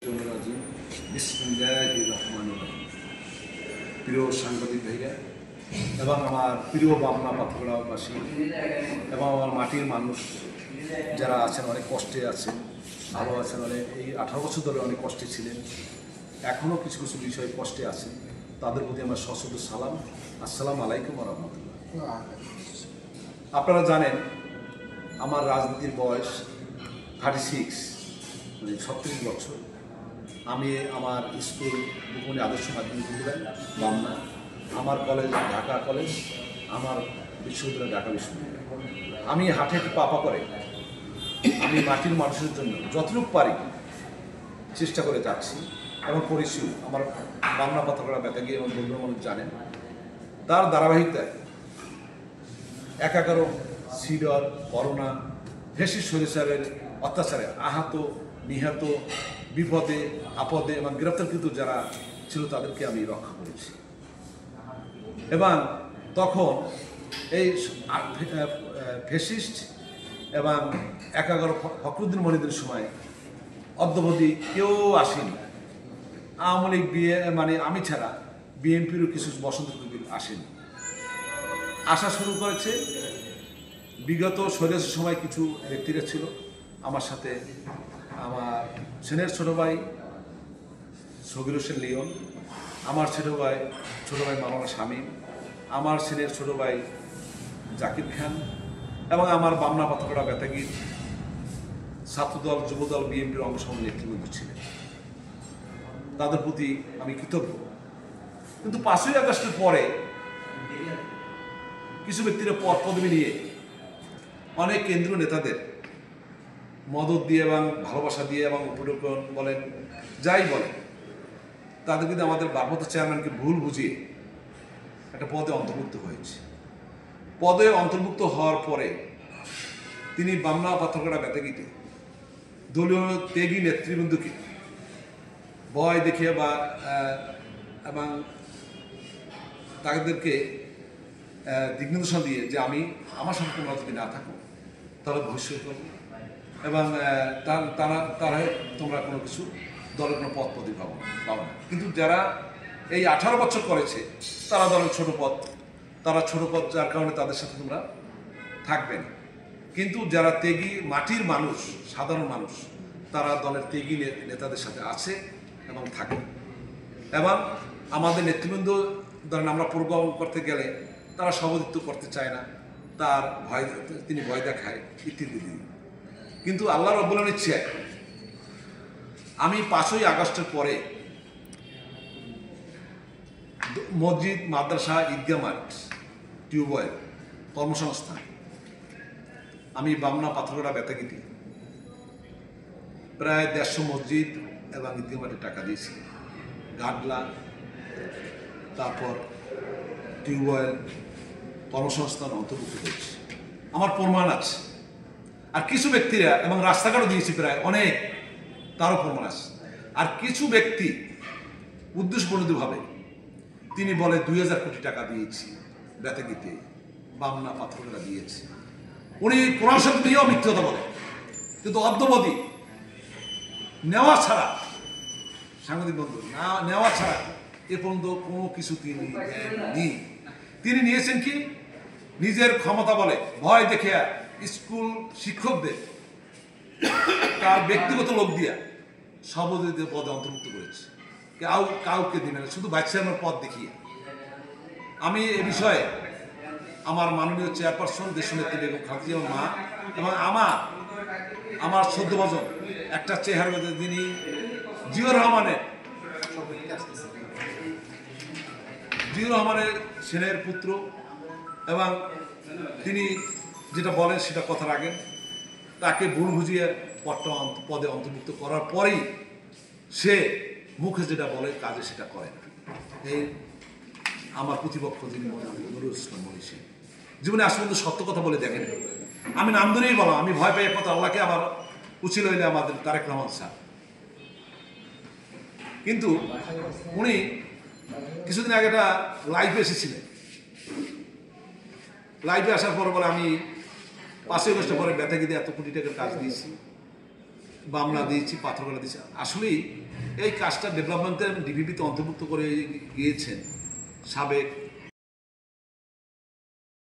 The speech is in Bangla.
প্রিয় সাংবাদিক ভাইরা এবং আমার প্রিয় বামনা পাথরগাঁওবাসী এবং আমার মাটির মানুষ যারা আছেন, অনেক কষ্টে আছেন, ভালো আছেন, অনেক এই 18 বছর ধরে অনেক কষ্টে ছিলেন, এখনও কিছু কিছু বিষয়ে কষ্টে আছেন, তাদের প্রতি আমার সশ্রদ্ধ সালাম। আসসালামু আলাইকুম ওয়া রাহমাতুল্লাহ। আপনারা জানেন আমার রাজনীতির বয়স 36, মানে 36 বছর। আমি আমার স্কুল দুপুনি আদর্শ মাধ্যমিক বিদ্যালয় বামনা, আমার কলেজ ঢাকা কলেজ, আমার বিশ্ববিদ্যালয় ঢাকা বিশ্ববিদ্যালয়। আমি হাঁটে পাপা করে আমি মাটির মানুষের জন্য যতটুকু পারি চেষ্টা করে যাচ্ছি এবং করেছি। আমার বামনা পাথরগাঁও বেতাগী এবং বন্ধু মানুষ জানেন, তার ধারাবাহিকতায় 11 সিডর, করোনা, ফ্যাসিস্ট স্বৈরাচারের অত্যাচারে আহত, নিহত, বিপদে আপদে এবং গ্রেপ্তারকৃত যারা ছিল তাদেরকে আমি রক্ষা করেছি। এবং তখন এই ফ্যাসিস্ট এবং 11 ফখরুদ্দিন মনিদের সময় অদ্যাবধি কেউ আসেনি। আওয়ামী লীগ মানে আমি ছাড়া বিএনপিরও কিছু বসন্ত কবির আসেনি। আসা শুরু করেছে বিগত স্বৈরাচার সময় কিছু ব্যক্তিরা ছিল আমার সাথে। আমার সেনের ছোট ভাই সগির হোসেন লিওন, আমার ছোট ভাই মাওলানা শামীম, আমার সেনের ছোট ভাই জাকির খান এবং আমার বামনা পাথরগাঁও বেতাগীর ছাত্রদল, যুবদল, বিএনপির অংশগ্রহণ নেতৃবৃন্দ ছিলেন। তাদের প্রতি আমি কৃতজ্ঞ। কিন্তু 5ই আগস্টের পরে কিছু ব্যক্তিরা পদ পদবি নিয়ে অনেক কেন্দ্রীয় নেতাদের মদত দিয়ে এবং ভালোবাসা দিয়ে এবং উপঢৌকন বলেন, যাই বলেন, তাদের কিন্তু আমাদের ভারপ্রাপ্ত চেয়ারম্যানকে ভুল বুঝিয়ে একটা পদে অন্তর্ভুক্ত হয়েছে। পদে অন্তর্ভুক্ত হওয়ার পরে তিনি বামনা পাথরগাঁও বেতাগীতে দলীয় ত্যাগী নেতৃবৃন্দকে ভয় দেখিয়ে বা এবং তাদেরকে দিক নির্দেশনা দিয়ে যে আমার সঙ্গে তোমরা যদি না থাকো তাহলে ভবিষ্যৎ করবো এবং তারা তোমরা কোনো কিছু দলের কোনো পদ পদই পাবো না। কিন্তু যারা এই 18 বছর করেছে তারা দলের ছোট পদ, যার কারণে তাদের সাথে তোমরা থাকবে না। কিন্তু যারা ত্যাগী মাটির মানুষ, সাধারণ মানুষ, তারা দলের ত্যাগী নেতাদের সাথে আছে এবং থাকে। এবং আমাদের নেতৃবৃন্দ ধরেন আমরা প্রোগ্রাম করতে গেলে তারা সভাপতিত্ব করতে চায় না, তিনি ভয় দেখায় ইত্যাদি। কিন্তু আল্লাহ রাব্বুল আলামিনের ইচ্ছায় আমি 5ই আগস্টের পরে মসজিদ, মাদ্রাসা, ঈদগাহ মাঠ, টিউবওয়েল, কর্মসংস্থান, আমি বামনা পাথরগাঁও বেতাগীতে প্রায় 150 মসজিদ এবং ঈদগাহ মাঠে টাকা দিয়েছি। গাডলা, তারপর টিউবওয়েল, কর্মসংস্থান অন্তর্ভুক্ত করেছি। আমার প্রমাণ আছে। আর কিছু ব্যক্তিরা এবং রাস্তাঘাটও দিয়েছি প্রায় অনেক, তারও প্রমাণ আছে। আর কিছু ব্যক্তি উদ্দেশ্যপ্রণোদিতভাবে তিনি বলে 2000 কোটি টাকা দিয়েছি বেতাগীতে, বামনা পাথরগাঁও দিয়েছি। উনি কোরআন শরীফ নিয়েও মিথ্যা বলে, কিন্তু অদ্যাবধি নেওয়া ছাড়া, সাংবাদিক বন্ধু, নেওয়া ছাড়া এ পর্যন্ত কোনো কিছু তিনি নেননি। তিনি নিয়েছেন কি নিজের ক্ষমতা বলে ভয় দেখে স্কুল শিক্ষকদের তার ব্যক্তিগত লোক দিয়া সভাপতিদের পদে অন্তর্ভুক্ত করেছে। কাউকে দিবে না, শুধু ভাইস চেয়ারম্যান পদ দেখিয়ে। আমি এ বিষয়ে আমার মাননীয় চেয়ারপারসন দেশনেত্রী বেগম খালেদা জিয়ার মা এবং আমার 14 বছর একটা চেহারা, যিনি জিয়র রহমানের সেনের পুত্র এবং তিনি যেটা বলেন সেটা কথা রাখেন, তাকে ভুল বুঝিয়ে পদে অন্তর্ভুক্ত করার পরেই সে মুখে যেটা বলে কাজে সেটা করে না। এই আমার প্রতিপক্ষ যিনি নুরুল ইসলাম মনীষী জীবনে আসলে কিন্তু সত্য কথা বলে দেখেন। আমি নাম ধরেই বললাম, আমি ভয় পাই একমাত্র আল্লাহকে, আমার উচিত হইলে আমাদের তারেক রহমান স্যার। কিন্তু উনি কিছুদিন আগে একটা লাইভে এসেছিলেন। লাইভে আসার পর বলে আমি 5ই আগস্টের পরে বেতাগীতে এত কোটি টাকার কাজ দিয়েছি, বামলা দিয়েছি, পাথরগালা দিয়েছি। আসলেই এই কাজটা ডেভেলপমেন্টের ডিভিপিতে অন্তর্ভুক্ত করে গিয়েছেন সাবেক